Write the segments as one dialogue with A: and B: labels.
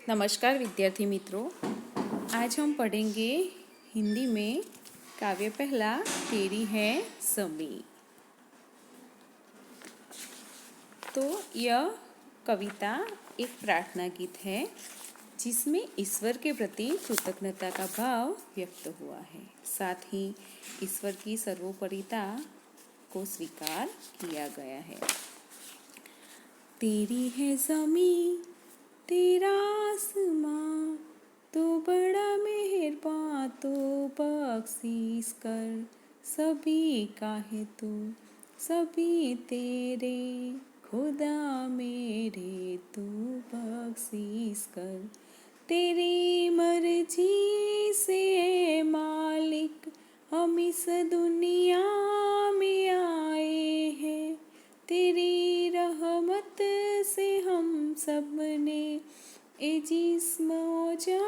A: नमस्कार विद्यार्थी मित्रों। आज हम पढ़ेंगे हिंदी में काव्य पहला तेरी है ज़मीं। तो यह कविता एक प्रार्थना गीत है जिसमें ईश्वर के प्रति कृतज्ञता का भाव व्यक्त हुआ है। साथ ही ईश्वर की सर्वोपरिता को स्वीकार किया गया है। तेरी है ज़मीं तेरा आसमां, तो बड़ा मेहरबान तो बख्शीश कर। सभी का है तू सभी तेरे, खुदा मेरे तू बख्शीश कर। तेरी मर्जी से मालिक हम इस दुनिया में आए हैं। तेरी रहमत से हम सब ने ए जिस्म जा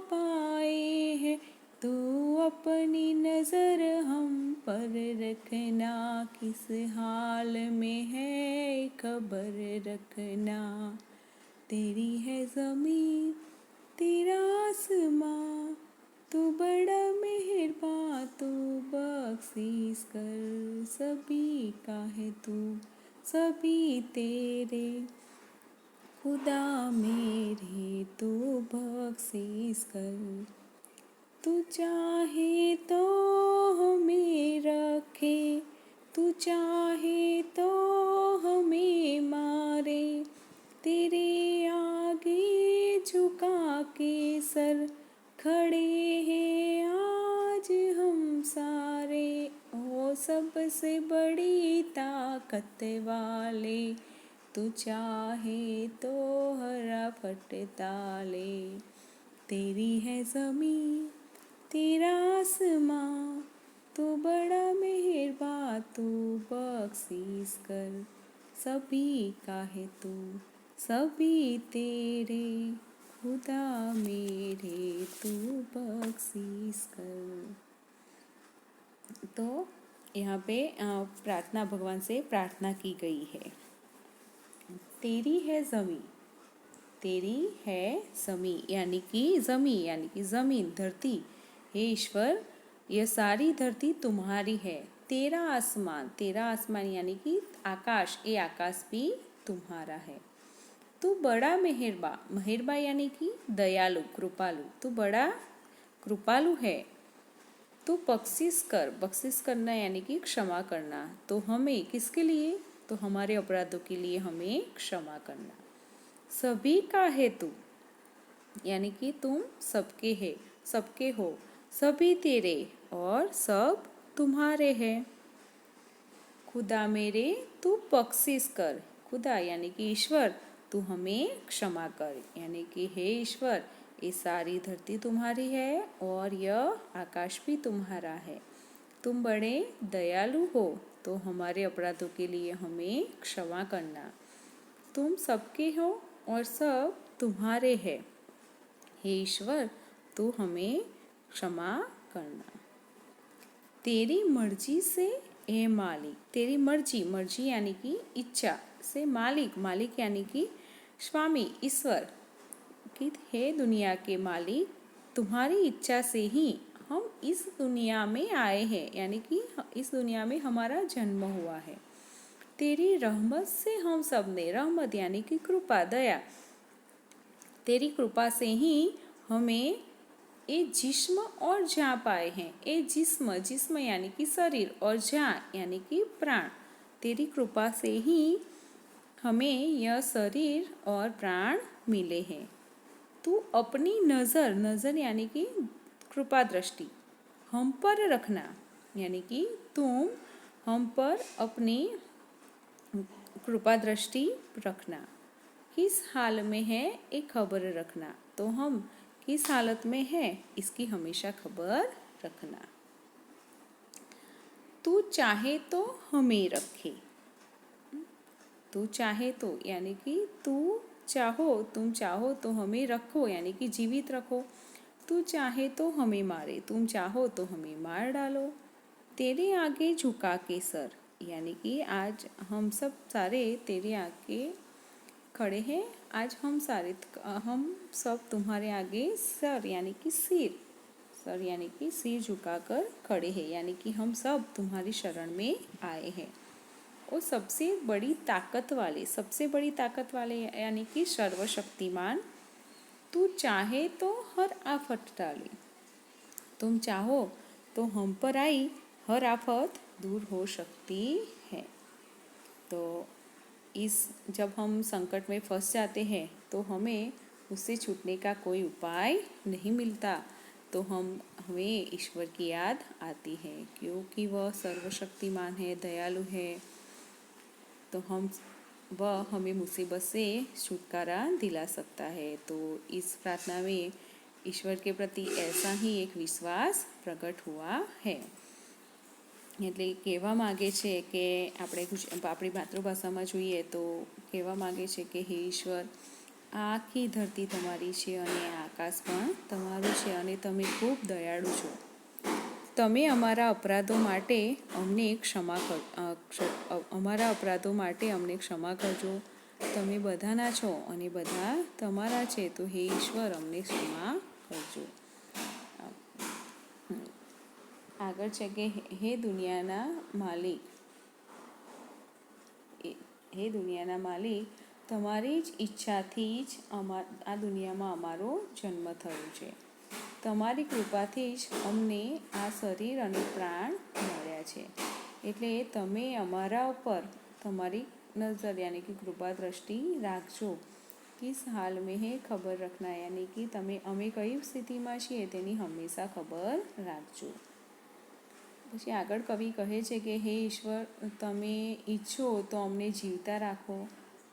A: पाए हैं। तू अपनी नज़र हम पर रखना, किस हाल में है खबर रखना। तेरी है ज़मीं तेरा आसमां, तू बड़ा मेहरबान तू बख्शीश कर। सभी का है तू सभी तेरे, खुदा मेरे तू बख्शीश कर। तू चाहे तो हमें रखे, तू चाहे तो हमें मारे। तेरे आगे झुका के सर खड़े हैं आज हम सारे। ओ सबसे बड़ी ताकत वाले, तू चाहे तो हरा फटता ले। तेरी है ज़मीं तेरा आसमां, तू बड़ा मेहरबान तू बख्शीश कर। सभी का है तू सभी तेरे, खुदा मेरे तू बख्शीश कर। तो यहाँ पे प्रार्थना भगवान से प्रार्थना की गई है। तेरी है ज़मीं तेरी है ज़मीं यानी कि ज़मीन धरती। हे ईश्वर, यह सारी धरती तुम्हारी है। तेरा आसमान यानी कि आकाश, ये आकाश भी तुम्हारा है। तू बड़ा मेहरबा यानी कि दयालु कृपालु, तू बड़ा कृपालु है। तू बख्शीश करना यानी कि क्षमा करना। तो हमें किसके लिए? तो हमारे अपराधों के लिए हमें क्षमा करना। सभी का है तू यानी कि तुम सबके हो। सभी तेरे और सब तुम्हारे हैं। खुदा मेरे तू बख्शीश कर। खुदा यानी कि ईश्वर, तू हमें क्षमा कर। यानी कि हे ईश्वर, ये सारी धरती तुम्हारी है और यह आकाश भी तुम्हारा है। तुम बड़े दयालु हो, तो हमारे अपराधों के लिए हमें क्षमा करना। तुम सबके हो और सब तुम्हारे हैं। हे ईश्वर, तू हमें क्षमा करना। तेरी मर्जी से ए मालिक, तेरी मर्जी यानी कि इच्छा से मालिक यानी कि स्वामी ईश्वर कि हे दुनिया के मालिक, तुम्हारी इच्छा से ही हम इस दुनिया में आए हैं। यानी कि इस दुनिया में हमारा जन्म हुआ है। तेरी रहमत से हम सब ने, रहमत यानी कि कृपा दया, तेरी कृपा से ही हमें ये जिस्म और जान पाए हैं। ये जिस्म यानी कि शरीर और जान यानी कि प्राण, तेरी कृपा से ही हमें यह शरीर और प्राण मिले हैं। तू अपनी नज़र यानी कि कृपा दृष्टि हम पर रखना, यानी कि तुम हम पर अपनी कृपा दृष्टि रखना। किस हाल में है एक खबर रखना, तो हम किस हालत में है इसकी हमेशा खबर रखना। तू चाहे तो हमें रखे, तू चाहे तो यानी कि तुम चाहो तो हमें रखो यानी कि जीवित रखो। तू चाहे तो हमें मारे, तुम चाहो तो हमें मार डालो। तेरे आगे झुका के सर यानी कि आज हम सब सारे तेरे आगे खड़े हैं, आज हम सब तुम्हारे आगे सर यानी कि सिर झुकाकर खड़े हैं, यानी कि हम सब तुम्हारी शरण में आए हैं। और सबसे बड़ी ताकत वाले यानी कि सर्वशक्तिमान, तू चाहे तो हर आफत टाले। तुम चाहो तो हम पर आई हर आफत दूर हो सकती है। तो जब हम संकट में फंस जाते हैं तो हमें उससे छूटने का कोई उपाय नहीं मिलता, तो हमें ईश्वर की याद आती है, क्योंकि वह सर्वशक्तिमान है, दयालु है। तो वह हमें मुसीबत से छुटकारा दिला सकता है। तो इस प्रार्थना में ईश्वर के प्रति ऐसा ही एक विश्वास प्रकट हुआ है। એટલે કહેવા માગે છે કે આપણી માતૃભાષામાં જોઈએ તો કહેવા માગે છે કે હે ઈશ્વર, આ આખી ધરતી તમારી છે અને આકાશ પણ તમારું છે અને તમે ખૂબ દયાળુ છો. તમે અમારા અપરાધો માટે અમને ક્ષમા કરજો. તમે બધાના છો અને બધા તમારા છે, તો હે ઈશ્વર અમને ક્ષમા કરજો. આગળ છે કે હે દુનિયાના માલિક, તમારી જ ઈચ્છાથી જ આ દુનિયામાં અમારો જન્મ થયો છે. તમારી કૃપાથી જ અમને આ શરીર અને પ્રાણ મળ્યા છે. એટલે તમે અમારા ઉપર તમારી નજર यानी कि કૃપા દ્રષ્ટિ રાખજો. કિસ હાલ મેં હે ખબર રખના, यानी कि અમે કઈ સ્થિતિમાં છીએ તેની હંમેશા ખબર રાખજો. પછી આગળ કવિ કહે છે કે હે ઈશ્વર, તમે ઈચ્છો તો અમને જીવતા રાખો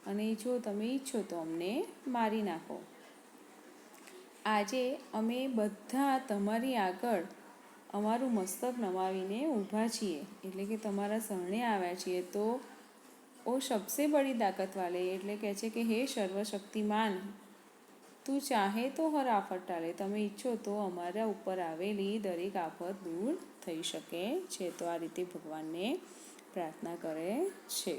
A: અને જો તમે ઈચ્છો તો અમને મારી નાખો. આજે અમે બધા તમારી આગળ અમારું મસ્તક નમાવીને ઊભા છીએ, એટલે કે તમારા શરણે આવ્યા છીએ. તો ઓ સબસે બડી તાકત વાલે, એટલે કહે છે કે હે સર્વશક્તિમાન, તું ચાહે તો હર આફત ટાલે. તમે ઈચ્છો તો અમારા ઉપર આવેલી દરેક આફત દૂર થઈ શકે છે. તો આ રીતે ભગવાનને પ્રાર્થના કરે છે.